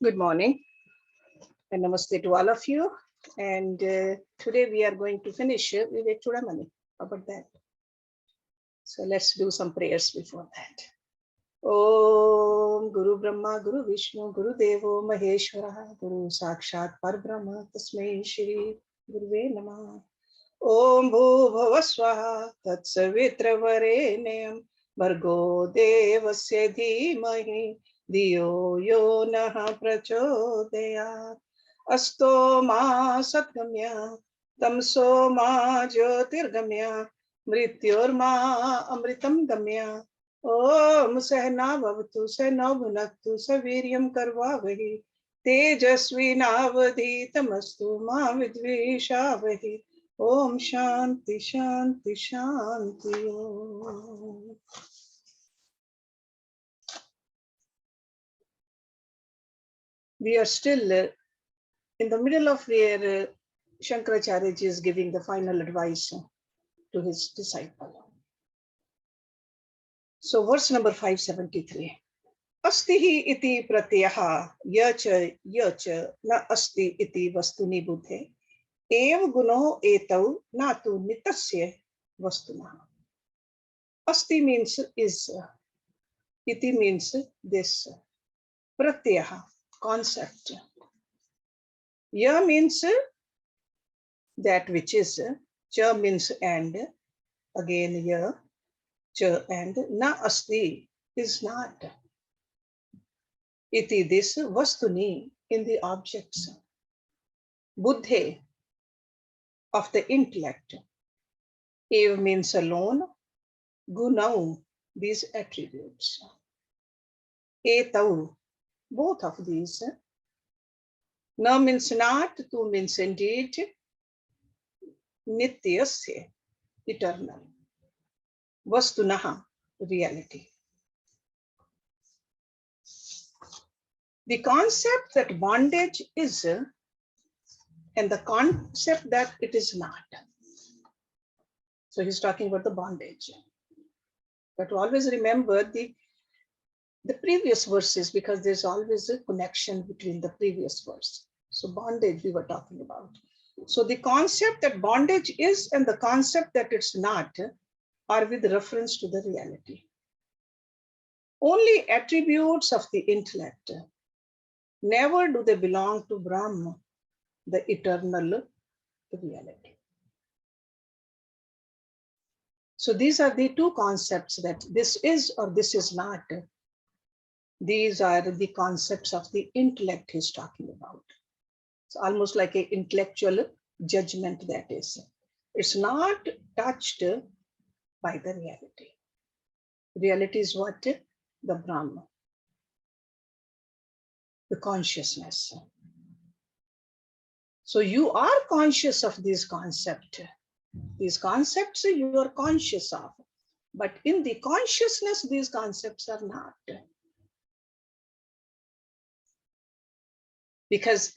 Good morning and namaste to all of you. And today we are going to finish Vivekachudamani. How about that? So let's do some prayers before that. Om Guru Brahma Guru Vishnu Guru Devo Maheshwara Guru Sakshat Parbrahma Tasmai Shri Guruve Namah. Om Bhuvava Swaha Tat Savitra Varenyam Bhargo Devasya Dhimahi Diyo Yo Naha Prachodayat. Asto Ma Satgamya Tamso Ma Jyotirgamya Mrityor Ma Amritam Gamya. Om Sahna Bhavatu Sahna Bhunaktu Saviryam Karvavahi Tejasvi Navadhitamastu Ma Vidvishavahi. Om Shanti Shanti Shanti Om. We are still in the middle of where Shankaracharya ji is giving the final advice to his disciple. So verse number 573. Astihi iti pratyaha yacha na asti iti vastuni buddhe ev guno etau natu nitasya vastuna. Asti means is, iti means this, pratyaha, concept. Ya means that which is, cha means and, again ya, cha and, na asti is not. Iti this, vastuni in the objects. Buddhe of the intellect. Ev means alone, gunau, these attributes. Etau, both of these. Na means not, tu means indeed, nityasya, eternal. Vastunaha, reality. The concept that bondage is and the concept that it is not. So he's talking about the bondage. But always remember the previous verses, because there's always a connection between the previous verse. So bondage we were talking about. So the concept that bondage is and the concept that it's not are with reference to the reality. Only attributes of the intellect, never do they belong to Brahma, the eternal reality. So these are the two concepts, that this is or this is not. These are the concepts of the intellect he's talking about. It's almost like an intellectual judgment, that is. It's not touched by the reality. Reality is what? The Brahma, the consciousness. So you are conscious of this concept. These concepts you are conscious of. But in the consciousness, these concepts are not. Because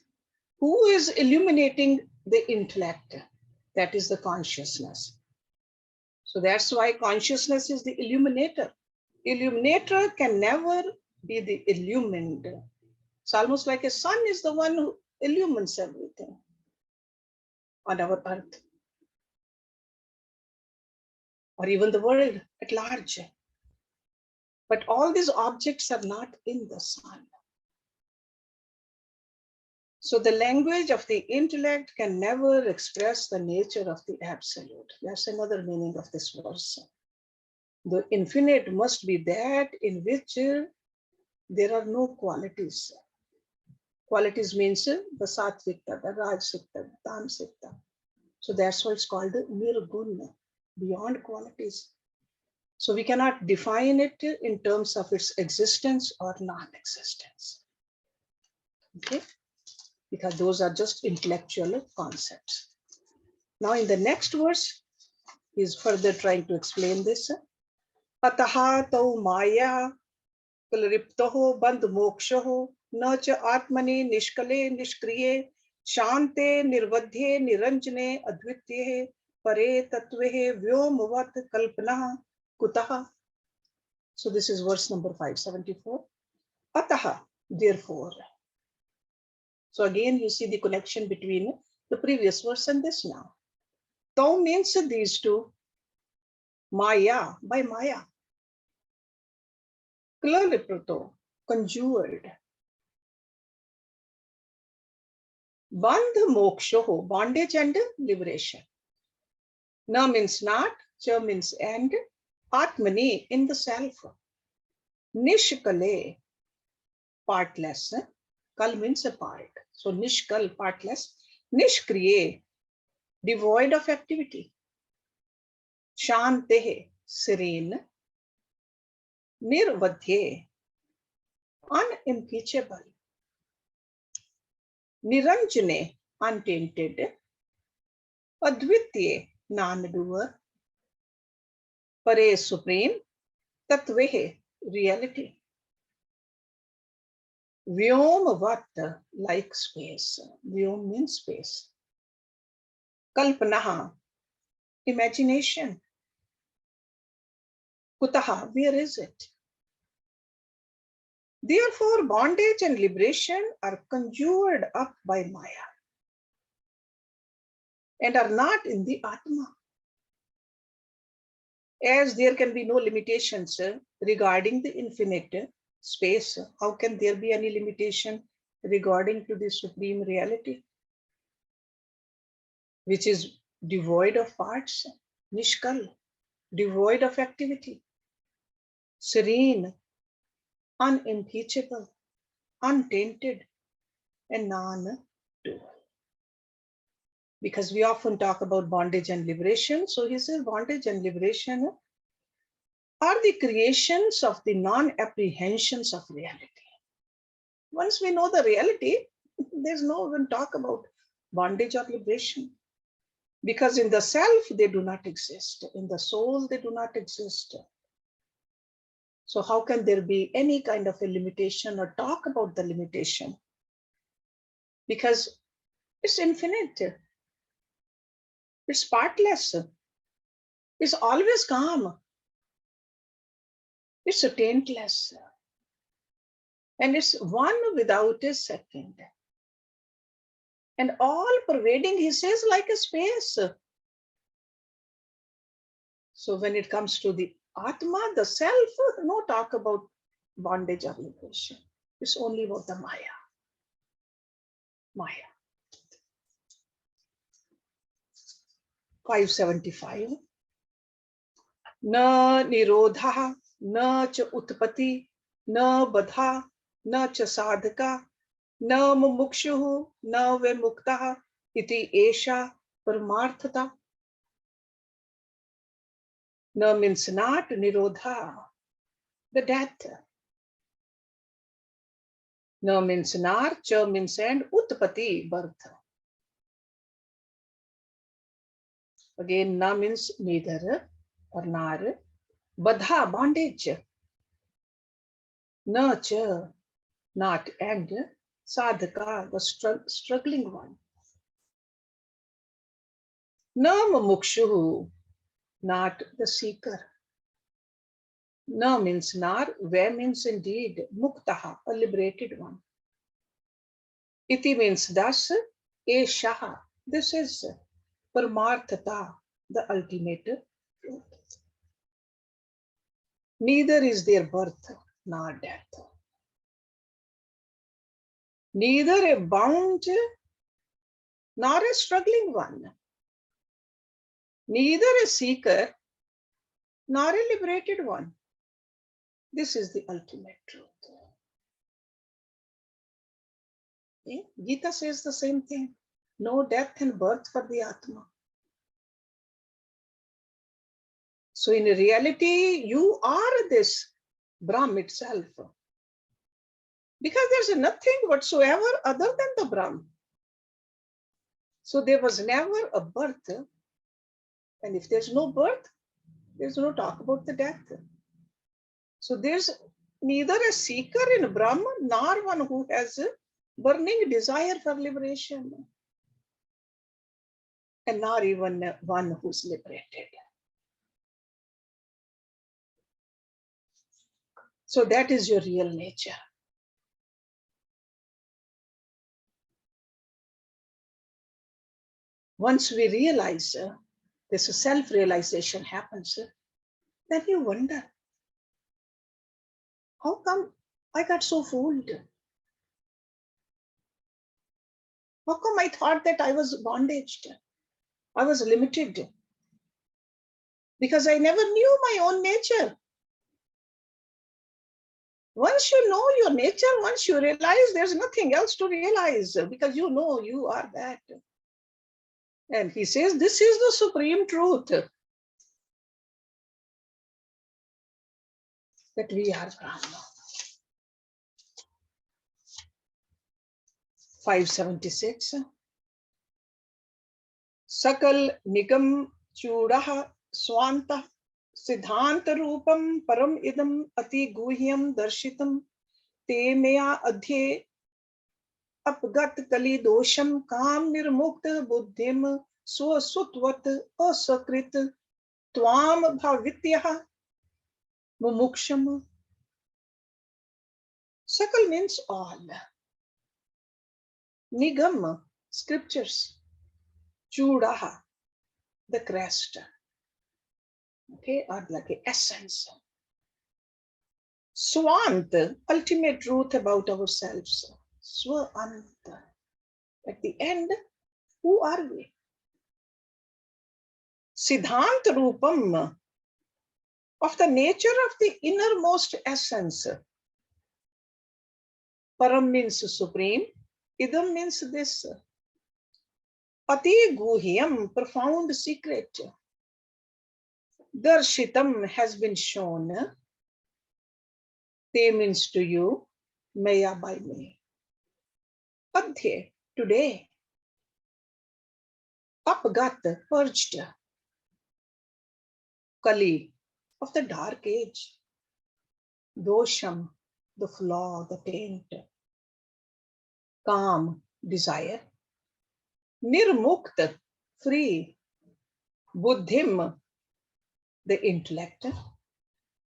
who is illuminating the intellect? That is the consciousness. So that's why consciousness is the illuminator. Illuminator can never be the illumined. It's almost like a sun is the one who illumines everything on our earth, or even the world at large. But all these objects are not in the sun. So the language of the intellect can never express the nature of the absolute. That's another meaning of this verse. The infinite must be that in which there are no qualities. Qualities means the satvikta, the rajsikta, the tamsikta. So that's why it's called nirguna, beyond qualities. So we cannot define it in terms of its existence or non-existence. Okay? Because those are just intellectual concepts. Now in the next verse, he's further trying to explain this. Ataha tau maya kalriptaho bandh mokshaho na cha atmani nishkale nishkriye shante nirvadhye niranjane advitye pare tatvehe vyomvat kalpana kutaha. So this is verse number 574. Ataha, therefore. So again, you see the connection between the previous verse and this now. Tau means these two. Maya, by Maya. Klaliprato, conjured. Bandha moksho, bondage and liberation. Na means not, cha means and, atmani, in the self. Nishkale, partless. Kal means a part. So nishkal, partless. Nishkriye, devoid of activity. Shantehe, serene. Nirvadhye, unimpeachable. Niranjane, untainted. Advitye, non-doer. Pare, supreme. Tatvehe, reality. Vyomvat, like space. Vyom means space. Kalpanaha, imagination. Kutaha, where is it? Therefore, bondage and liberation are conjured up by Maya and are not in the Atma. As there can be no limitations regarding the infinite space, how can there be any limitation regarding to the supreme reality, which is devoid of parts, nishkal, devoid of activity, serene, unimpeachable, untainted, and non-dual. Because we often talk about bondage and liberation. So he says bondage and liberation are the creations of the non-apprehensions of reality. Once we know the reality, there's no even talk about bondage or liberation. Because in the self, they do not exist. In the soul, they do not exist. So how can there be any kind of a limitation or talk about the limitation? Because it's infinite. It's partless. It's always calm. It's taintless. And it's one without a second. And all pervading, he says, like a space. So when it comes to the Atma, the self, no talk about bondage or liberation. It's only about the Maya. Maya. 575. Na nirodha, na cha utpati, na badha, na cha sadhaka, na mumukshuhu, na vimuktaha, iti esha paramarthata. Na means not, nirodha, the death. Na means not, cha means and, utpati, birth. Again, na means neither or nar. Badha, bondage. Na cha, not and. Sadhaka, the struggling one. Na mumukshuhu, not the seeker. Na means nar, ve means indeed, muktaha, a liberated one. Iti means thus, eshaha, this is paramarthata, the ultimate truth. Neither is there birth nor death. Neither a bound nor a struggling one. Neither a seeker nor a liberated one. This is the ultimate truth. Okay? Gita says the same thing. No death and birth for the Atma. So in reality, you are this Brahm itself. Because there's nothing whatsoever other than the Brahm. So there was never a birth. And if there's no birth, there's no talk about the death. So there's neither a seeker in Brahm nor one who has a burning desire for liberation. And not even one who's liberated. So that is your real nature. Once we realize this self-realization happens, then you wonder, how come I got so fooled? How come I thought that I was bondaged? I was limited because I never knew my own nature. Once you know your nature, once you realize, there's nothing else to realize because you know you are that. And he says, this is the supreme truth that we are Brahma. 576. Sakal nigam chudah swanta siddhanta rupam param idam ati guhyam darshitam te maya adhye apgat kali dosham kam nirmukta buddhim swasutvat asakrit tvam bhavityah mumuksham. Sakal means all. Nigam, scriptures. Chudaha, the crest. Okay, or like an essence. Swant, ultimate truth about ourselves. Swanta. At the end, who are we? Siddhant Rupam, of the nature of the innermost essence. Param means supreme. Idam means this. Ati guhyam, profound secret. Darshitam has been shown. Te means to you, maya by me. Adhye, today. Apgat, purged. Kali, of the dark age. Dosham, the flaw, the taint. Kam, desire. Nirmukt, free. Buddhim, the intellect.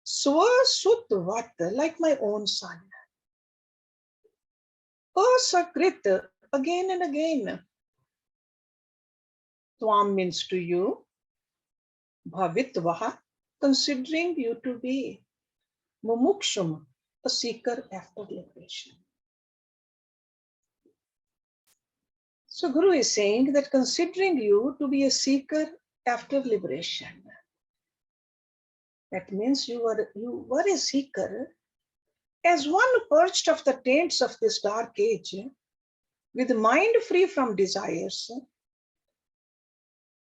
Swasutvat, like my own son. Asakrit, again and again. Tvam means to you. Bhavitvaha, considering you to be. Mumukshum, a seeker after liberation. So Guru is saying that considering you to be a seeker after liberation, that means you were a seeker as one purged of the taints of this dark age, with mind free from desires.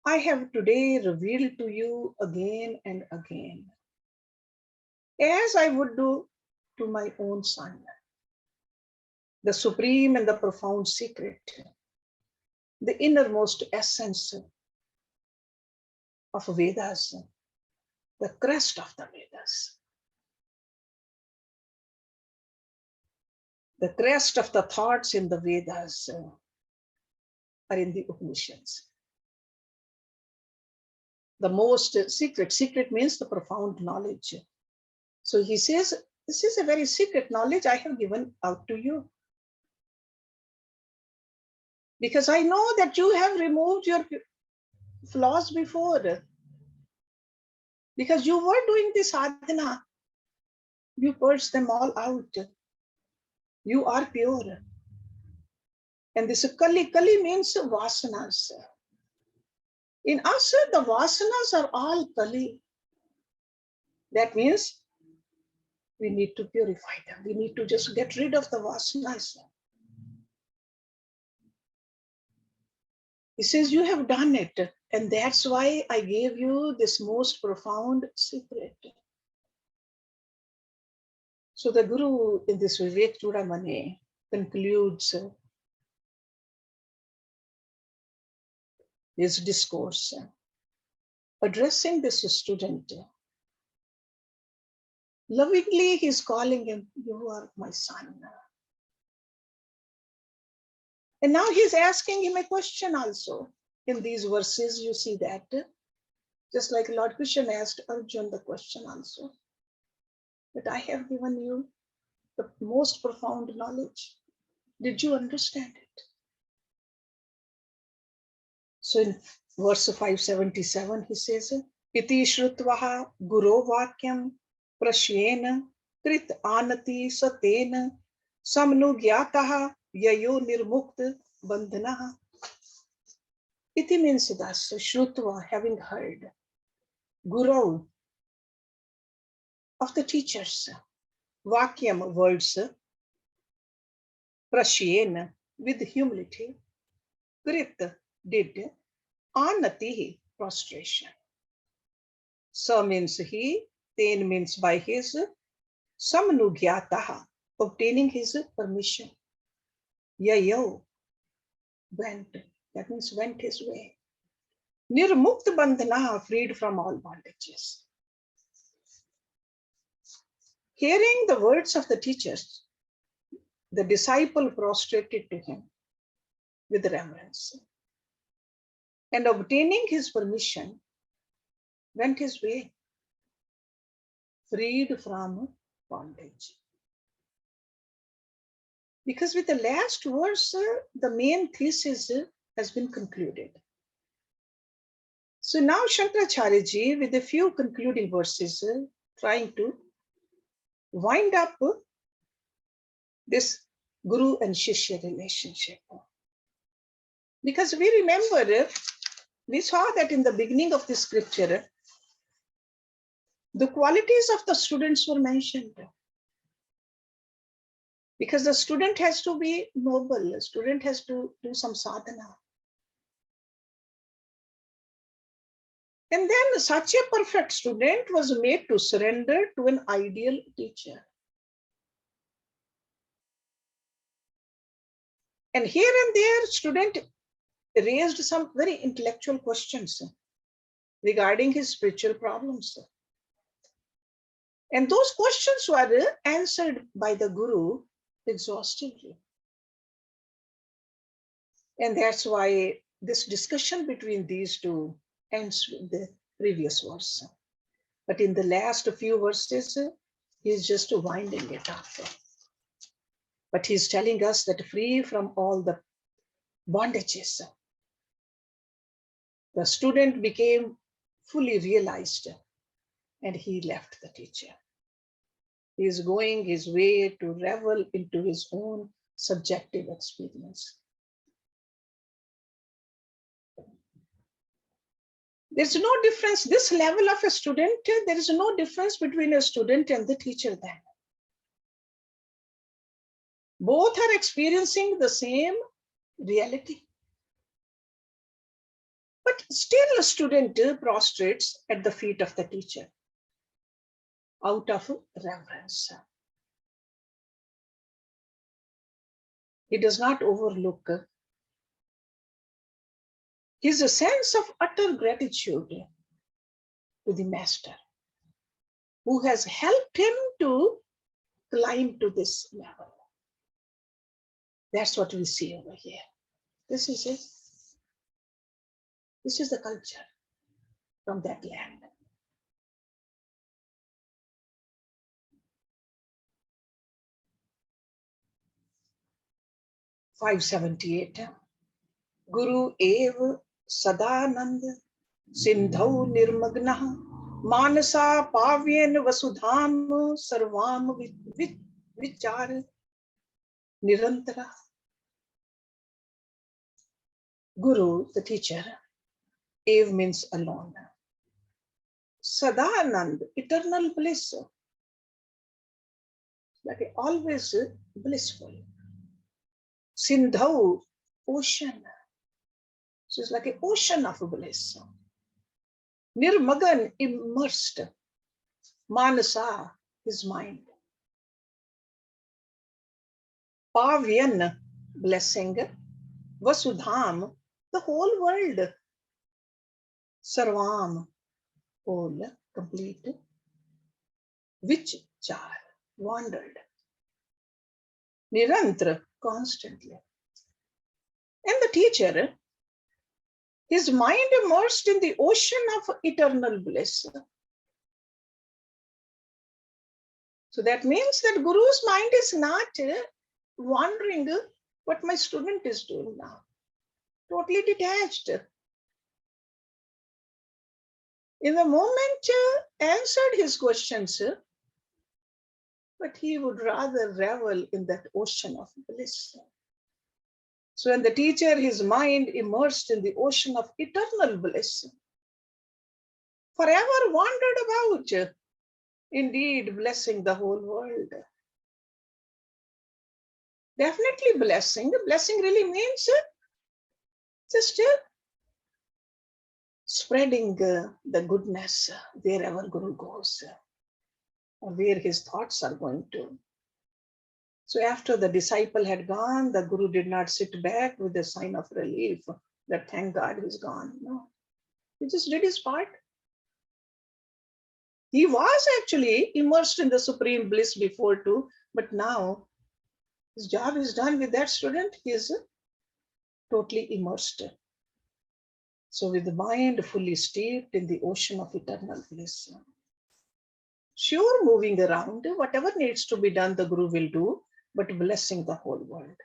I have today revealed to you again and again, as I would do to my own son, the supreme and the profound secret, the innermost essence of Vedas, the crest of the Vedas, the crest of the thoughts in the Vedas are in the Upanishads. The most secret means the profound knowledge. So he says, this is a very secret knowledge I have given out to you. Because I know that you have removed your flaws before. Because you were doing this sadhana. You purged them all out. You are pure. And this Kali means vasanas. In us, the vasanas are all Kali. That means we need to purify them. We need to just get rid of the vasanas. He says, you have done it. And that's why I gave you this most profound secret. So the Guru in this Vivekachudamani concludes his discourse, addressing this student. Lovingly, he's calling him, you are my son. And now he's asking him a question also. In these verses, you see that, just like Lord Krishna asked Arjun the question also, that I have given you the most profound knowledge. Did you understand it? So in verse 577, he says, Iti shrutvaha guru vakyam prashyena krit anati satena samnu gyataha yayo nirmukt bandhanaha. Iti means thus, shrutva, having heard, guru, of the teachers, vakyam, words, prashyena, with humility, krit, did, anati, prostration. Sa means he, ten means by his, samnugyataha, obtaining his permission. Yayo, went, that means went his way. Nirmukt bandhana, freed from all bondages. Hearing the words of the teachers, the disciple prostrated to him with reverence, and obtaining his permission, went his way, freed from bondage. Because with the last verse, the main thesis has been concluded. So now Shankaracharya ji, with a few concluding verses, trying to wind up this Guru and Shishya relationship. Because we remember, we saw that in the beginning of the scripture, the qualities of the students were mentioned. Because the student has to be noble, the student has to do some sadhana. And then such a perfect student was made to surrender to an ideal teacher. And here and there, student raised some very intellectual questions regarding his spiritual problems. And those questions were answered by the Guru exhaustively. And that's why this discussion between these two ends with the previous verse. But in the last few verses, he's just winding it up. But he's telling us that free from all the bondages, the student became fully realized and he left the teacher. He is going his way to revel into his own subjective experience. There's no difference, this level of a student, there is no difference between a student and the teacher then. Both are experiencing the same reality. But still a student prostrates at the feet of the teacher out of reverence. He does not overlook his sense of utter gratitude to the master who has helped him to climb to this level. That's what we see over here. This is it. This is the culture from that land. (578) Guru ev sadanand sindhau nirmagna manasa pavyen vasudham sarvam vichar nirantara. Guru, the teacher, ev means alone. Sadanand, eternal bliss, like always blissful. Sindhau, ocean. So it's like an ocean of bliss. Nirmagan, immersed. Manasa, his mind. Pavyan, blessing. Vasudham, the whole world. Sarvam, whole, complete. Vichar, wandered. Nirantra, constantly. And the teacher, his mind immersed in the ocean of eternal bliss. So that means that Guru's mind is not wondering what my student is doing now. Totally detached. In the moment, answered his questions, but he would rather revel in that ocean of bliss. So when the teacher, his mind immersed in the ocean of eternal bliss, forever wandered about, indeed blessing the whole world. Definitely blessing. Blessing really means just spreading the goodness wherever Guru goes, or where his thoughts are going to. So after the disciple had gone, the Guru did not sit back with a sign of relief that thank God he's gone. No, he just did his part. He was actually immersed in the supreme bliss before too, but now his job is done with that student. He is totally immersed. So with the mind fully steeped in the ocean of eternal bliss. Sure, moving around, whatever needs to be done, the Guru will do, but blessing the whole world.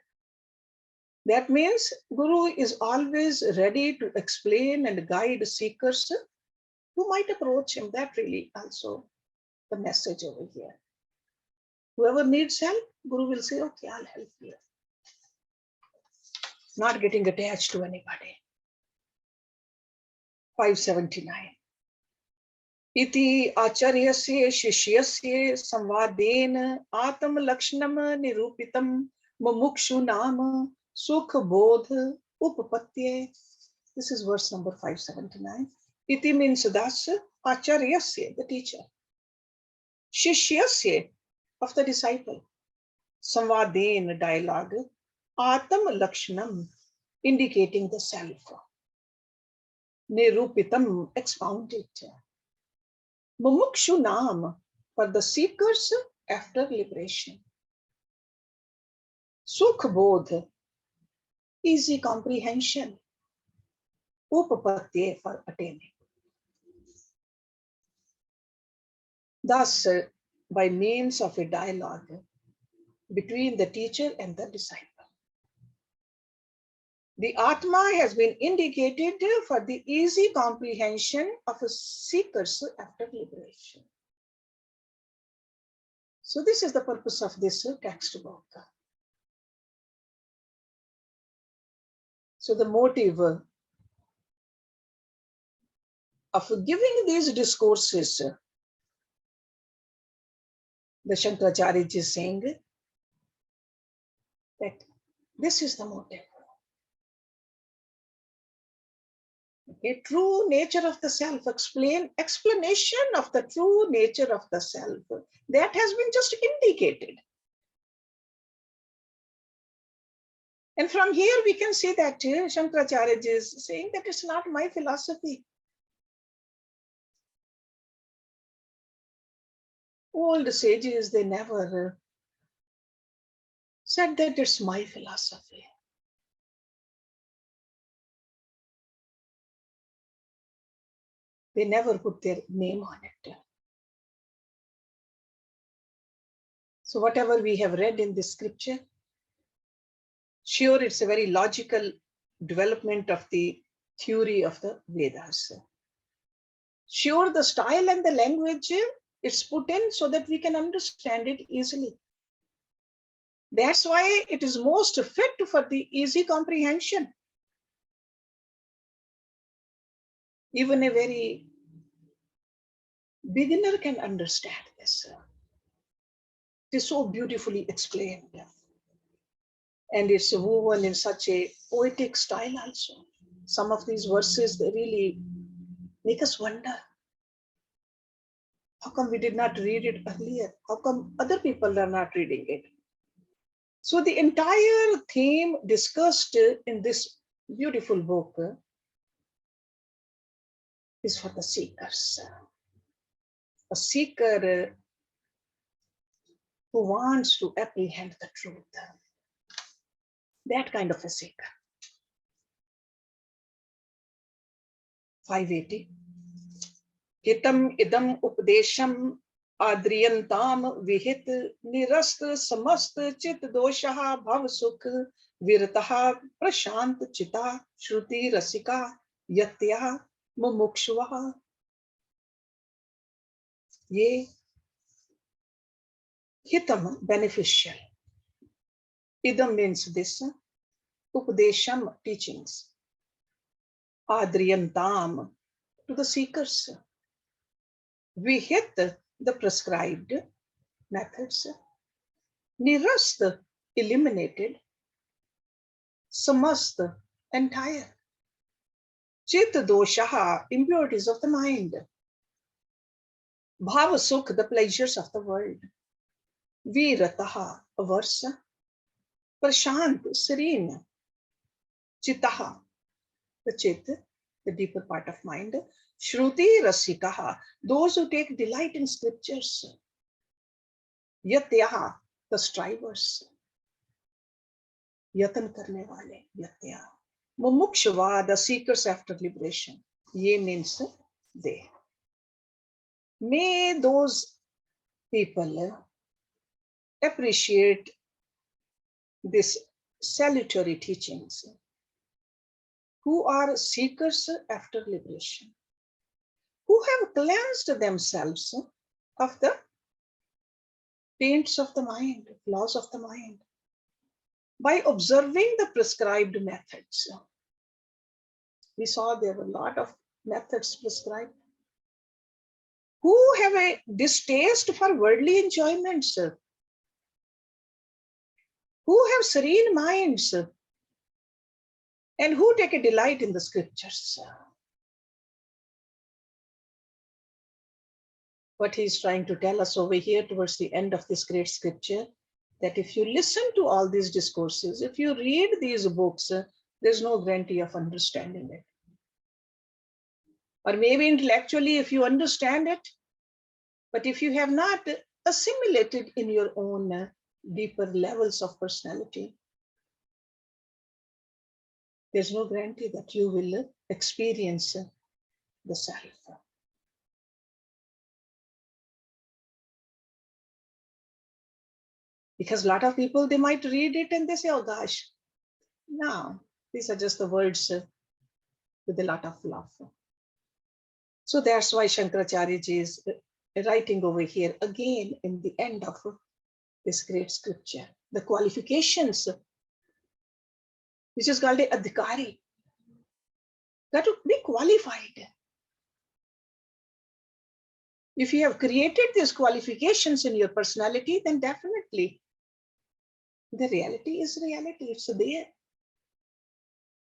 That means Guru is always ready to explain and guide seekers who might approach him. That really also the message over here. Whoever needs help, Guru will say, okay, I'll help you. Not getting attached to anybody. 579. Iti acharyasya shishyasya samvaden atam lakshnam nirupitam mumukshu nama sukh bodh upapatye. This is verse number 579. Iti means thus, acharyasya, the teacher. Shishyasya, of the disciple. Samvaden, dialogue. Atam lakshnam, indicating the self. Nirupitam, expounded. Mumukshu Nam, for the seekers after liberation. Sukh Bodh, easy comprehension. Upapatye, for attaining. Thus, by means of a dialogue between the teacher and the disciple, the Atma has been indicated for the easy comprehension of a seekers after liberation. So this is the purpose of this textbook. So the motive of giving these discourses, the Shankaracharya is saying that this is the motive. Okay, true nature of the self, explanation of the true nature of the self, that has been just indicated. And from here we can see that Shankaracharya is saying that it's not my philosophy. Old sages, they never said that it's my philosophy. They never put their name on it. So whatever we have read in this scripture, sure, it's a very logical development of the theory of the Vedas. Sure, the style and the language, it's put in so that we can understand it easily. That's why it is most fit for the easy comprehension. Even a very beginner can understand this. It is so beautifully explained. And it's woven in such a poetic style also. Some of these verses, they really make us wonder. How come we did not read it earlier? How come other people are not reading it? So the entire theme discussed in this beautiful book is for the seekers. A seeker who wants to apprehend the truth. That kind of a seeker. 580. Hitam idam updesham adriyantam vihit nirast samast chit doshaha bhav sukh virtaha prashant chita shruti rasika yatya mumukshvaha. Ye hitam, beneficial. Idam means this. Upadesham, teachings. Adriyantam, to the seekers. We hit the prescribed methods. Nirast, eliminated. Samast, entire. Chit doshaha, impurities of the mind. Bhava sukh, the pleasures of the world. Virataha, averse. Prashant, serene. Chitaha, the chit, the deeper part of mind. Shruti rasikaha, those who take delight in scriptures. Yatyaha, the strivers. Yatan karne wale, yatya. Mumukshava, the seekers after liberation. Ye means they. May those people appreciate this salutary teachings who are seekers after liberation, who have cleansed themselves of the taints of the mind, flaws of the mind, by observing the prescribed methods. We saw there were a lot of methods prescribed. Who have a distaste for worldly enjoyments, who have serene minds, and who take a delight in the scriptures. What he's trying to tell us over here towards the end of this great scripture, that if you listen to all these discourses, if you read these books, there's no guarantee of understanding it. Or maybe intellectually, if you understand it, but if you have not assimilated in your own deeper levels of personality, there's no guarantee that you will experience the self. Because a lot of people, they might read it and they say, oh gosh, no, these are just the words with a lot of love. So that's why Shankaracharya ji is writing over here again in the end of this great scripture, the qualifications, which is called a adhikari, that to be qualified. If you have created these qualifications in your personality, then definitely the reality is reality, it's there.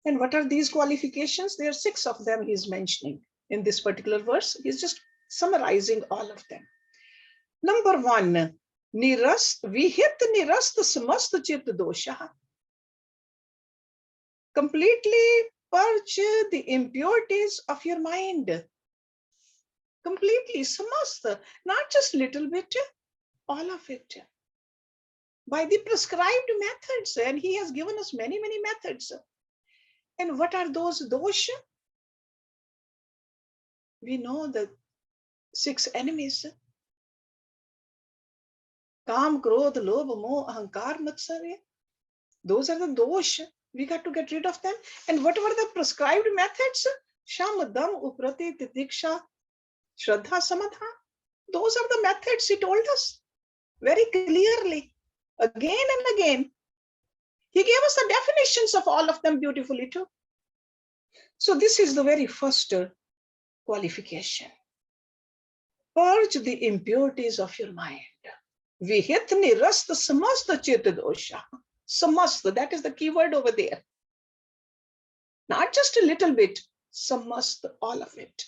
And what are these qualifications? There are 6 of them he's mentioning in this particular verse. He's just summarizing all of them. Number 1, nirast, vihit nirast samast chit dosha. Completely purge the impurities of your mind. Completely, samast, not just little bit, all of it. By the prescribed methods, and he has given us many, many methods. And what are those dosha? We know the 6 enemies. Kam, Krodh, Lobh, Moh, Ahankar, Matsarya. Those are the dosha. We got to get rid of them. And what were the prescribed methods? Sham, Dam, Uprati, Titiksha, Shraddha, Samadha. Those are the methods he told us very clearly, again and again. He gave us the definitions of all of them beautifully too. So this is the very first qualification. Purge the impurities of your mind. Vihit nirasta samasta cheta dosha. Samasta, that is the key word over there. Not just a little bit, samasta, all of it.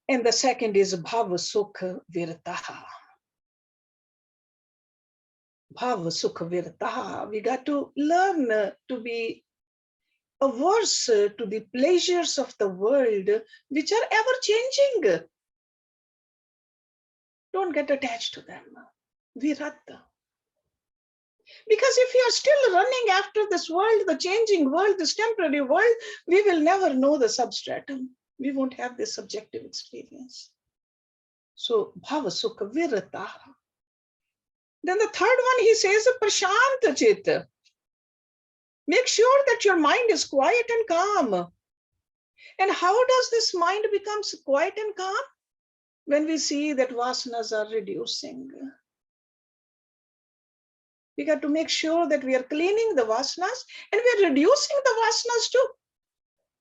And the second is bhava sukha virtaha. Bhava sukha virtaha. We got to learn to be averse to the pleasures of the world, which are ever changing. Don't get attached to them. Viratta. Because if you are still running after this world, the changing world, this temporary world, we will never know the substratum. We won't have this subjective experience. So, bhava sukha virata. Then the third one, he says, prashanta chita. Make sure that your mind is quiet and calm. And how does this mind become quiet and calm? when we see that vasanas are reducing, we got to make sure that we are cleaning the vasanas and we are reducing the vasanas too.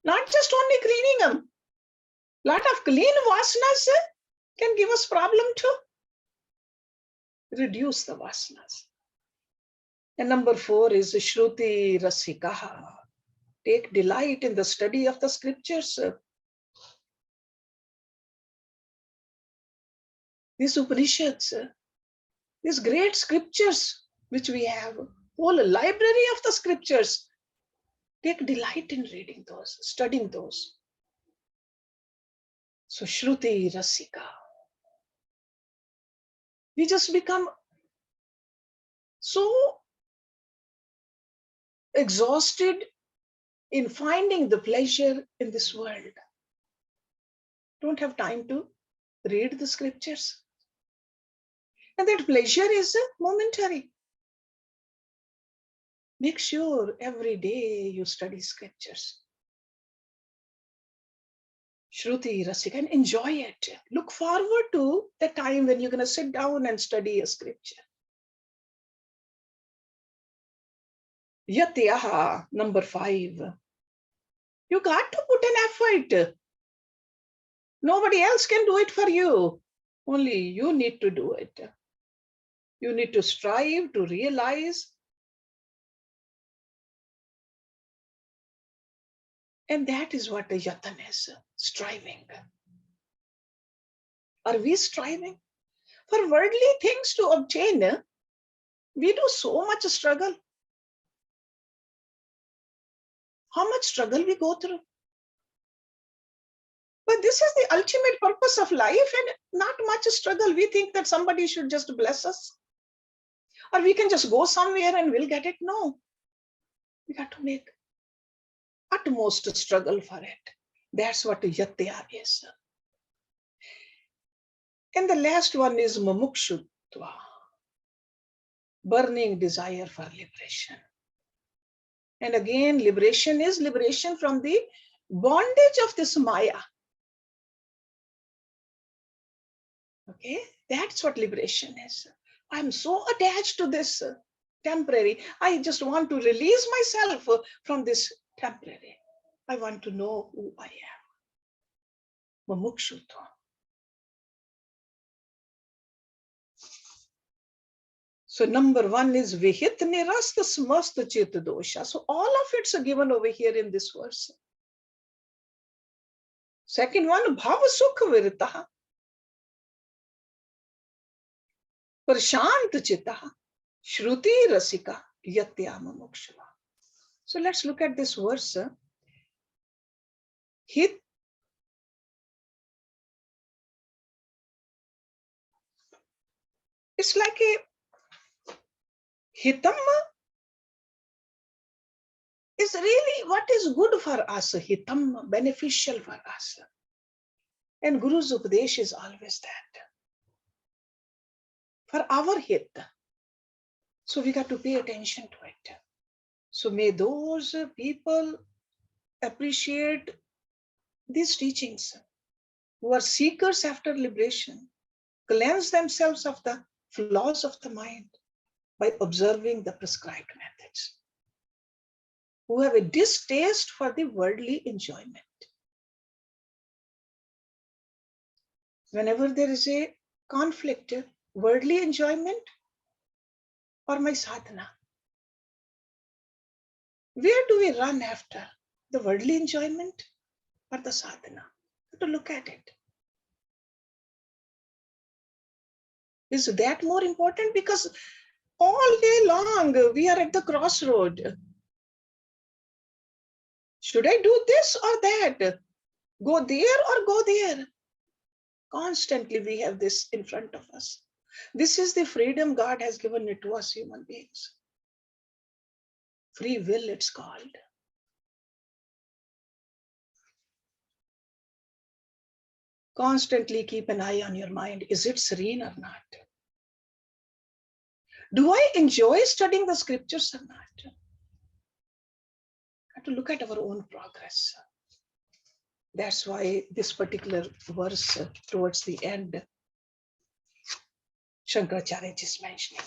Not just only cleaning them. Lot of clean vasanas can give us problem too. Reduce the vasanas. And number 4 is Shruti Rasikaha. Take delight in the study of the scriptures. These Upanishads, these great scriptures which we have, whole library of the scriptures. Take delight in reading those, studying those. So Shruti Rasika. We just become so exhausted in finding the pleasure in this world. Don't have time to read the scriptures. And that pleasure is momentary. Make sure every day you study scriptures. Shruti Rasika, and enjoy it. Look forward to the time when you're going to sit down and study a scripture. Yatyaha, number 5. You got to put an effort. Nobody else can do it for you. Only you need to do it. You need to strive to realize. And that is what the yatan is, striving. Are we striving? For worldly things to obtain, we do so much struggle. How much struggle we go through. But this is the ultimate purpose of life and not much struggle. We think that somebody should just bless us. Or we can just go somewhere and we'll get it. No. We got to make utmost struggle for it. That's what yatya is. And the last one is mumukshutva. Burning desire for liberation. And again, liberation is liberation from the bondage of this Maya. Okay, that's what liberation is. I'm so attached to this temporary. I just want to release myself from this temporary. I want to know who I am. Mumukshutva. So number 1 is Vihit Nirasta Smasta Chit Dosha. So all of it's given over here in this verse. Second one, Bhava Sukha Virtaha. Prashant Chittaha. Shruti Rasika Yatya Mumukshava. So let's look at this verse. Hit. It's like a hitam is really what is good for us, hitam, beneficial for us. And Guru's Upadesh is always that. For our hit. So we got to pay attention to it. So may those people appreciate these teachings who are seekers after liberation, cleanse themselves of the flaws of the mind by observing the prescribed methods, who have a distaste for the worldly enjoyment. Whenever there is a conflict, worldly enjoyment or my sadhana, where do we run after? The worldly enjoyment or the sadhana? To look at it. Is that more important? Because all day long we are at the crossroad. Should I do this or that? Go there or go there? Constantly we have this in front of us. This is the freedom God has given it to us human beings. Free will, it's called. Constantly keep an eye on your mind. Is it serene or not? Do I enjoy studying the scriptures or not? Have to look at our own progress. That's why this particular verse towards the end, Shankaracharya is mentioning.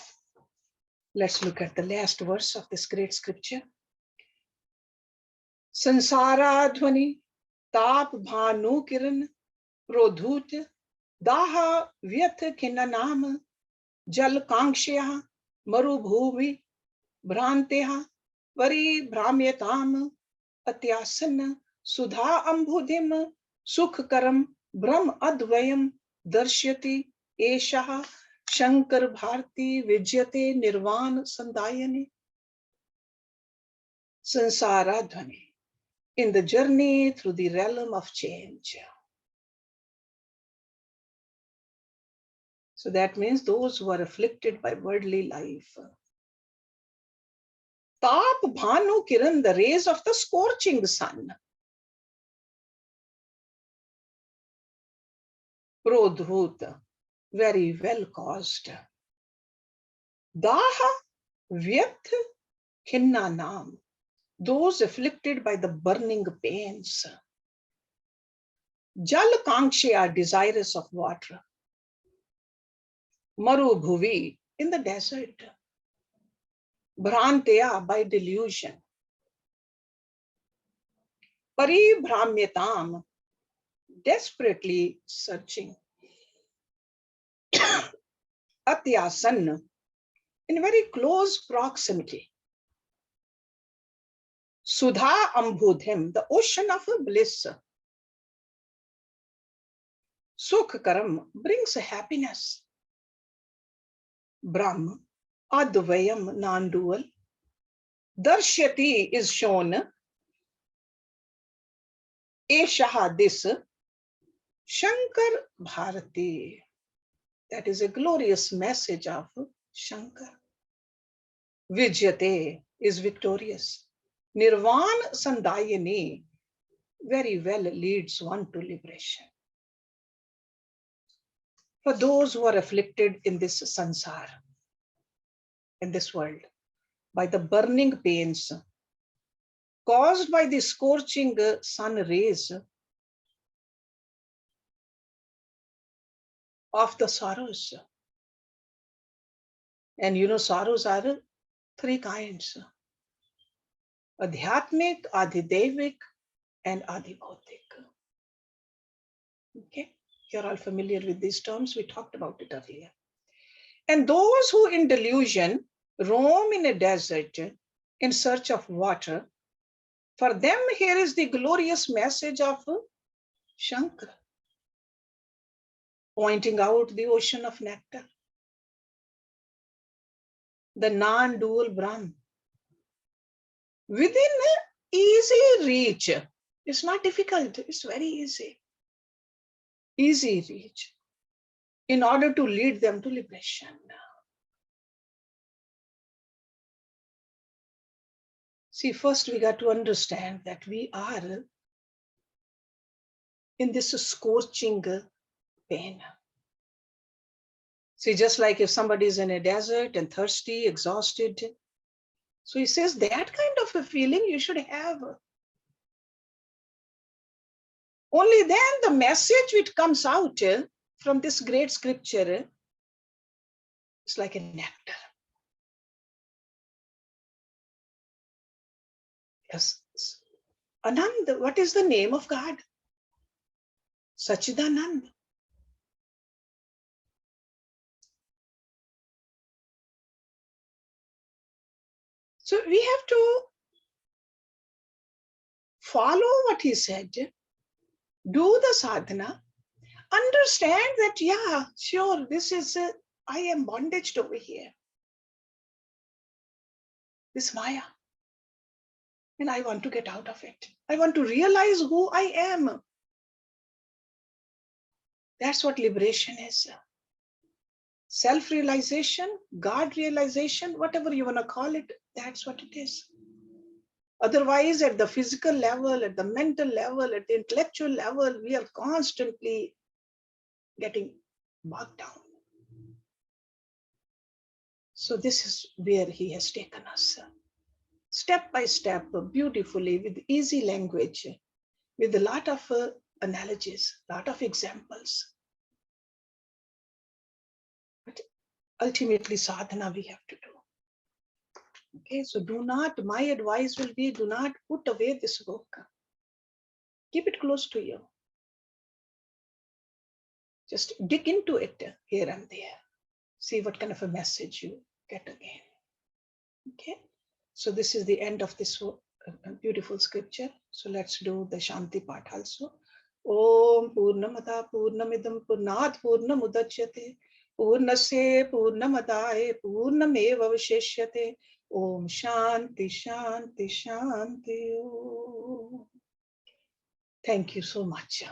Let's look at the last verse of this great scripture. Sansara dhvani tap bhanu kiran prodhut daha vyat khinna nam jal kankshya marubhuvi भ्रांत्या परिभ्राम्यताम अत्यासन सुधा अम्बुधिम सुखकरम ब्रह्म अद्वयम दर्श्यति एषः शंकर भारती विजयते निर्वाण संदायने. Sansara dhvani, in the journey through the realm of change. So that means those who are afflicted by worldly life. Tap bhanu kiran, the rays of the scorching sun. Prodhut, very well caused. Daha vyat khinna nam, those afflicted by the burning pains. Jal kankshya, desirous of water. Marubhuvi, in the desert. Bhrantya, by delusion. Paribhramyatam, desperately searching. Atyasan, in very close proximity. Sudha ambudhim, the ocean of bliss. Sukhkaram, brings happiness. Brahm, advayam, non-dual. Darshyati, is shown. Eshaha, this. Shankar Bharati, that is a glorious message of Shankar. Vijyate, is victorious. Nirvana Sandayani, very well leads one to liberation. For those who are afflicted in this sansar, in this world, by the burning pains caused by the scorching sun rays of the sorrows. And you know, sorrows are three kinds: adhyatmic, adhidevik, and adhibhautik. Okay, you're all familiar with these terms. We talked about it earlier. And those who in delusion roam in a desert in search of water, for them here is the glorious message of Shankara, pointing out the ocean of nectar, the non-dual Brahm, within easy reach. It's not difficult, it's very easy. Easy reach, in order to lead them to liberation. See, first we got to understand that we are in this scorching pain. See, just like if somebody is in a desert and thirsty, exhausted. So he says that kind of a feeling you should have. Only then the message which comes out from this great scripture is like a nectar. Yes. Anand, what is the name of God? Sachidanand. So we have to follow what he said, do the sadhana, understand that, yeah, sure, this is, I am bondaged over here. This Maya. And I want to get out of it. I want to realize who I am. That's what liberation is. Self-realization, God realization, whatever you want to call it, that's what it is. Otherwise, at the physical level, at the mental level, at the intellectual level, we are constantly getting bogged down. So this is where he has taken us. Step by step, beautifully, with easy language, with a lot of analogies, lot of examples. But ultimately, sadhana we have to do. Okay, so do not, my advice will be, do not put away this book. Keep it close to you. Just dig into it here and there. See what kind of a message you get again. Okay, so this is the end of this beautiful scripture. So let's do the Shanti part also. Om Purnamada Purnamidam Purnat Purnamudachyate Purnasya Purnamadaye Purnameva Vashishyate. Om Shanti Shanti Shanti. Thank you so much.